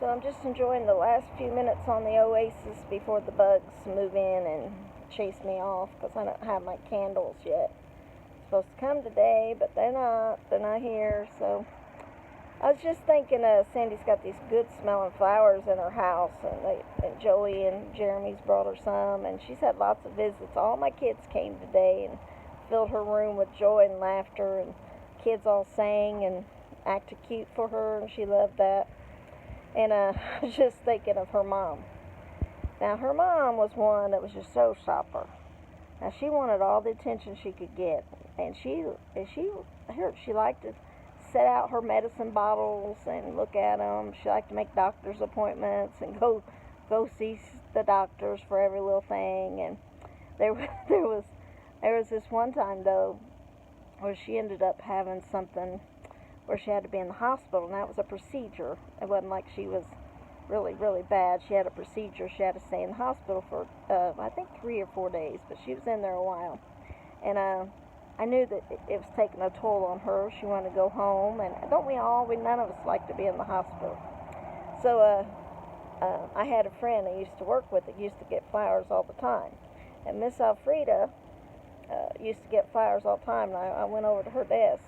So I'm just enjoying the last few minutes on the oasis before the bugs move in and chase me off because I don't have my candles yet. Supposed to come today, but they're not. They're not here. So I was just thinking, Sandy's got these good smelling flowers in her house, and Joey and Jeremy's brought her some, and she's had lots of visits. All my kids came today and filled her room with joy and laughter, and kids all sang and acted cute for her, and she loved that. And I was just thinking of her mom. Now, her mom was one that was just so shopper. Now, she wanted all the attention she could get, and she liked to set out her medicine bottles and look at them. She liked to make doctor's appointments and go see the doctors for every little thing. And there was this one time though where she ended up having something where she had to be in the hospital, and that was a procedure. It wasn't like she was really, really bad. She had a procedure. She had to stay in the hospital for, I think, 3 or 4 days, but she was in there a while. And I knew that it was taking a toll on her. She wanted to go home, and don't we all? None of us like to be in the hospital. So I had a friend I used to work with that used to get flowers all the time. And Miss Alfreda used to get flowers all the time, and I went over to her desk.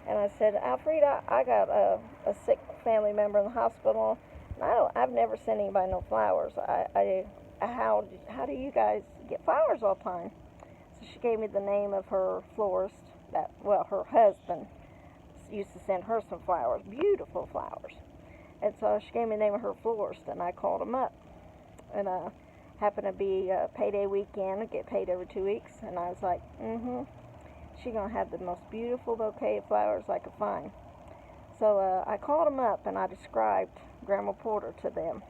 And I said, Alfreda, I got a sick family member in the hospital, and I've never sent anybody no flowers. How do you guys get flowers all the time? So she gave me the name of her florist. Her husband used to send her some flowers, beautiful flowers. And so she gave me the name of her florist, and I called him up. And happened to be payday weekend. I get paid every 2 weeks, and I was like, she's going to have the most beautiful bouquet of flowers I could find. So I called them up, and I described Grandma Porter to them.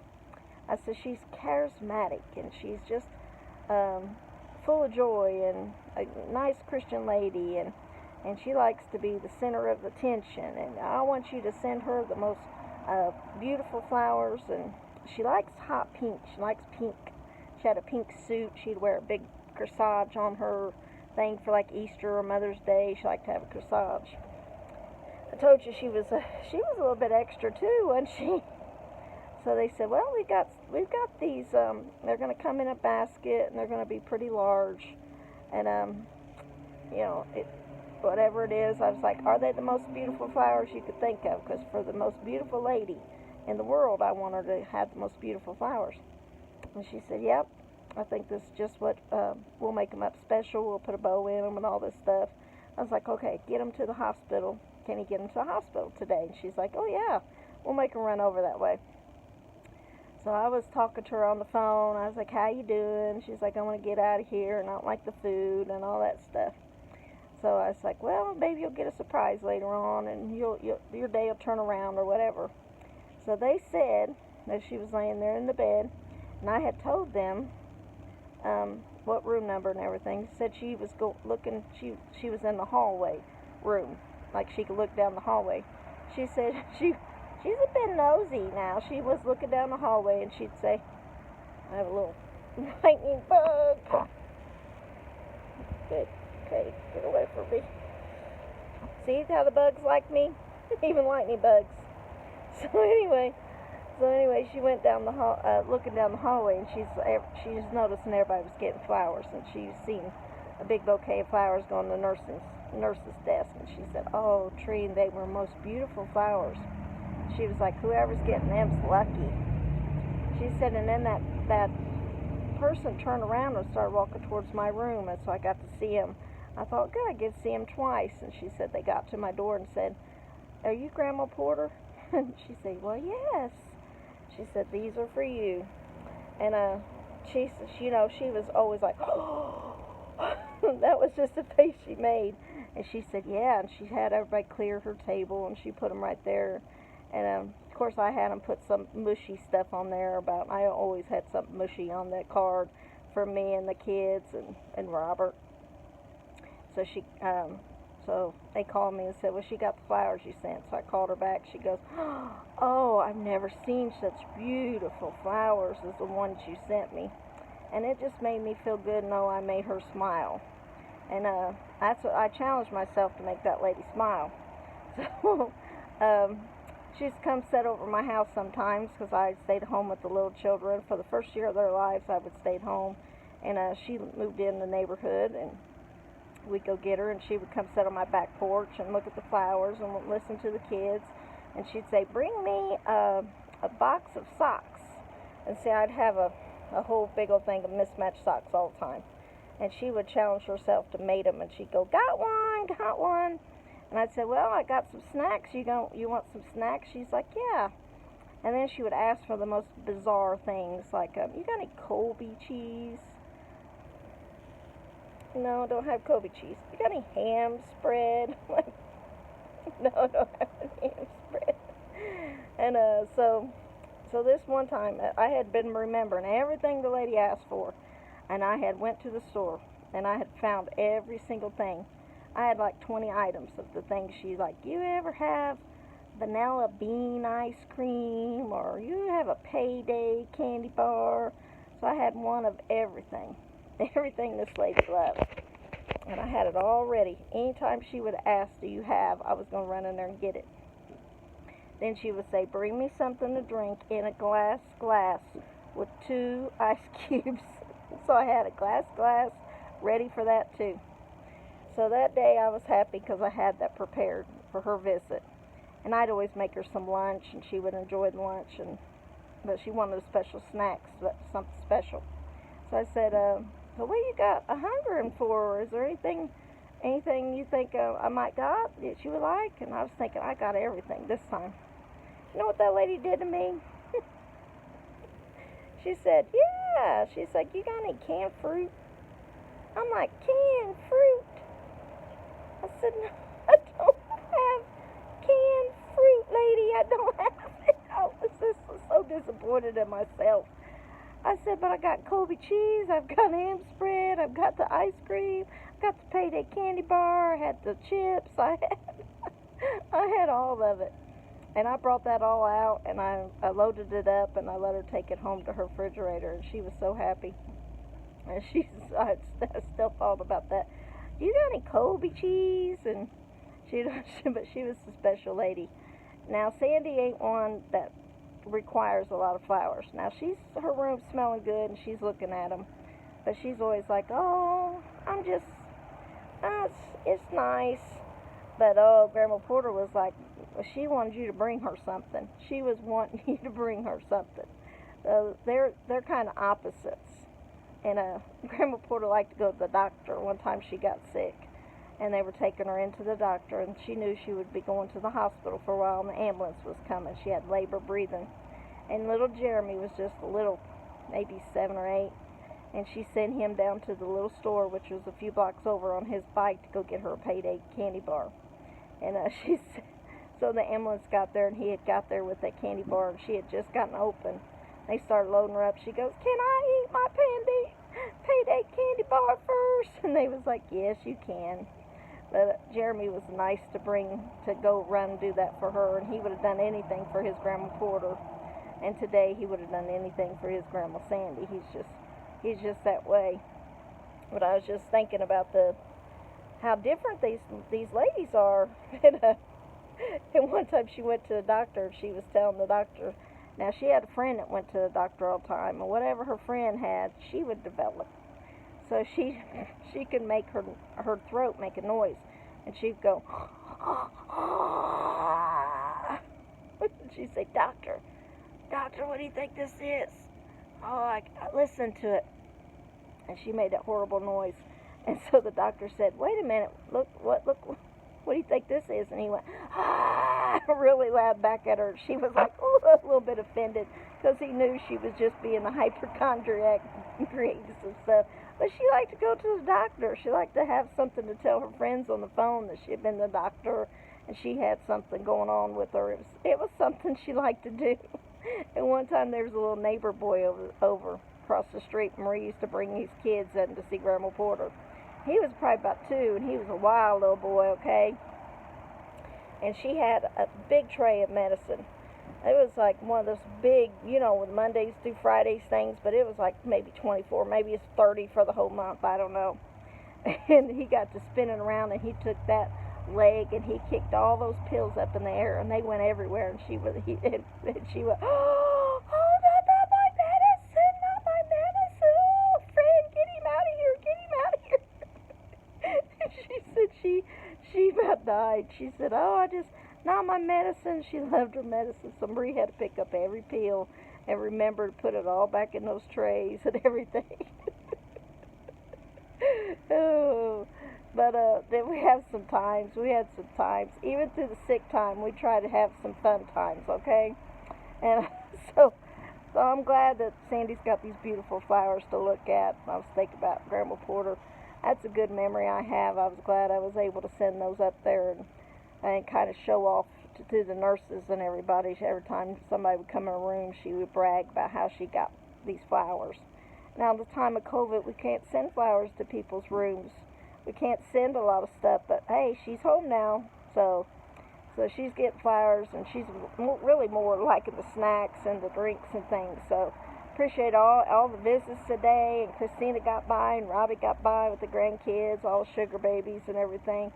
I said, she's charismatic, and she's just full of joy, and a nice Christian lady, and she likes to be the center of attention, and I want you to send her the most beautiful flowers, and she likes hot pink. She likes pink. She had a pink suit. She'd wear a big corsage on her thing for like Easter or Mother's Day. She liked to have a corsage. I told you she was a little bit extra too, wasn't she? So they said, well, we've got these. They're going to come in a basket, and they're going to be pretty large, and whatever it is. I was like, are they the most beautiful flowers you could think of? Because for the most beautiful lady in the world, I want her to have the most beautiful flowers. And she said, yep. I think this is just what, we'll make them up special. We'll put a bow in them and all this stuff. I was like, okay, get them to the hospital. Can you get them to the hospital today? And she's like, oh, yeah, we'll make them run over that way. So I was talking to her on the phone. I was like, how you doing? She's like, I want to get out of here, and I don't like the food and all that stuff. So I was like, well, maybe you'll get a surprise later on, and your day will turn around or whatever. So they said that she was laying there in the bed, and I had told them what room number and everything. Said she was looking. She was in the hallway room, like she could look down the hallway. She said she's a bit nosy now. She was looking down the hallway, and she'd say, "I have a little lightning bug." Good. Okay, get away from me. See how the bugs like me? Even lightning bugs. So anyway, she went down the hall, looking down the hallway, and she's noticing everybody was getting flowers, and she's seen a big bouquet of flowers going to the nurse's desk, and she said, "Oh, Tree, they were most beautiful flowers." She was like, "Whoever's getting them's lucky." She said, and then that person turned around and started walking towards my room, and so I got to see him. I thought, good, I get to see him twice. And she said they got to my door and said, "Are you Grandma Porter?" And she said, "Well, yes." She said, "These are for you." And she was always like, "Oh." That was just the face she made. And she said, "Yeah." And she had everybody clear her table, and she put them right there. And of course, I had them put some mushy stuff on there about. I always had something mushy on that card for me and the kids and Robert. So they called me and said, well, she got the flowers you sent. So I called her back. She goes, "Oh, I've never seen such beautiful flowers as the ones you sent me." And it just made me feel good to know I made her smile. And that's what I challenged myself to make that lady smile. So She used to come sit over my house sometimes because I stayed home with the little children. For the first year of their lives, I would stay at home. And she moved in the neighborhood, and we'd go get her, and she would come sit on my back porch and look at the flowers and listen to the kids. And she'd say, bring me a box of socks. And see, I'd have a whole big old thing of mismatched socks all the time. And she would challenge herself to mate them, and she'd go, got one, got one. And I'd say, well, I got some snacks. You want some snacks? She's like, yeah. And then she would ask for the most bizarre things, like, you got any Colby cheese? No, don't have Colby cheese. You got any ham spread? Like, no, don't have any ham spread. And so this one time, I had been remembering everything the lady asked for, and I had went to the store, and I had found every single thing. I had like 20 items of the things she's like, you ever have vanilla bean ice cream, or you have a Payday candy bar? So I had one of everything this lady loved, and I had it all ready. Anytime she would ask, do you have, I was going to run in there and get it. Then she would say, bring me something to drink in a glass with 2 ice cubes. So I had a glass ready for that too. So that day I was happy because I had that prepared for her visit. And I'd always make her some lunch, and she would enjoy the lunch, but she wanted special snacks, something special. So I said, so what you got a hungering for? Is there anything you think I might got that you would like? And I was thinking, I got everything this time. You know what that lady did to me? She said, yeah. She's like, you got any canned fruit? I'm like, canned fruit? I said, no, I don't have canned fruit, lady. I don't have it. I was just so disappointed in myself. I said, but I got Colby cheese, I've got ham spread, I've got the ice cream, I've got the Payday candy bar, I had the chips, I had all of it. And I brought that all out, and I loaded it up, and I let her take it home to her refrigerator, and she was so happy. And I still thought about that. You got any Colby cheese? And but she was a special lady. Now, Sandy ain't one that requires a lot of flowers. Now, her room's smelling good, and she's looking at them. But she's always like, oh, it's nice. But, Grandma Porter was like, she wanted you to bring her something. She was wanting you to bring her something. They're kind of opposites. And Grandma Porter liked to go to the doctor. One time she got sick, and they were taking her into the doctor, and she knew she would be going to the hospital for a while, and the ambulance was coming. She had labor breathing. And little Jeremy was just a little, maybe 7 or 8, and she sent him down to the little store, which was a few blocks over, on his bike to go get her a Payday candy bar. And so the ambulance got there, and he had got there with that candy bar, and she had just gotten open. They started loading her up. She goes, can I eat my Payday candy bar first? And they was like, yes, you can. But Jeremy was nice to go run and do that for her, and he would have done anything for his Grandma Porter. And today he would have done anything for his Grandma Sandy. He's just that way. But I was just thinking about how different these ladies are. And one time she went to the doctor, she was telling the doctor, now she had a friend that went to the doctor all the time, and whatever her friend had, she would develop. So she could make her throat make a noise, and she'd go, she'd say, Doctor, what do you think this is? Oh, I listened to it. And she made that horrible noise. And so the doctor said, wait a minute, look, what do you think this is? And he went, really loud back at her. She was like, a little bit offended, because he knew she was just being a hypochondriac, greatest of stuff. But she liked to go to the doctor. She liked to have something to tell her friends on the phone that she had been to the doctor, and she had something going on with her. It was something she liked to do. And one time there was a little neighbor boy over across the street. Marie used to bring his kids in to see Grandma Porter. He was probably about 2, and he was a wild little boy, okay? And she had a big tray of medicine. It was like one of those big, with Mondays through Fridays things, but it was like maybe 24, maybe it's 30 for the whole month, I don't know. And he got to spinning around, and he took that leg, and he kicked all those pills up in the air, and they went everywhere. And she went, oh, not my medicine, not my medicine. Oh, Fred, get him out of here, get him out of here. She said she about died. She said, oh, not my medicine. She loved her medicine. So Marie had to pick up every pill and remember to put it all back in those trays and everything. Oh, but then we have some times. We had some times. Even through the sick time, we try to have some fun times, okay? And so I'm glad that Sandy's got these beautiful flowers to look at. I was thinking about Grandma Porter. That's a good memory I have. I was glad I was able to send those up there and kind of show off to the nurses and everybody. Every time somebody would come in a room, she would brag about how she got these flowers. Now, at the time of COVID, we can't send flowers to people's rooms. We can't send a lot of stuff, but hey, she's home now, so she's getting flowers, and she's really more liking the snacks and the drinks and things. So appreciate all the visits today, and Christina got by, and Robbie got by with the grandkids, all sugar babies and everything.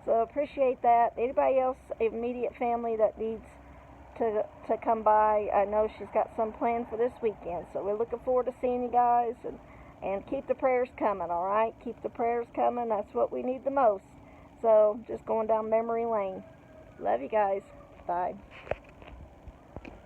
So appreciate that. Anybody else, immediate family that needs to come by, I know she's got some planned for this weekend. So we're looking forward to seeing you guys, and keep the prayers coming, all right? Keep the prayers coming. That's what we need the most. So just going down memory lane. Love you guys. Bye.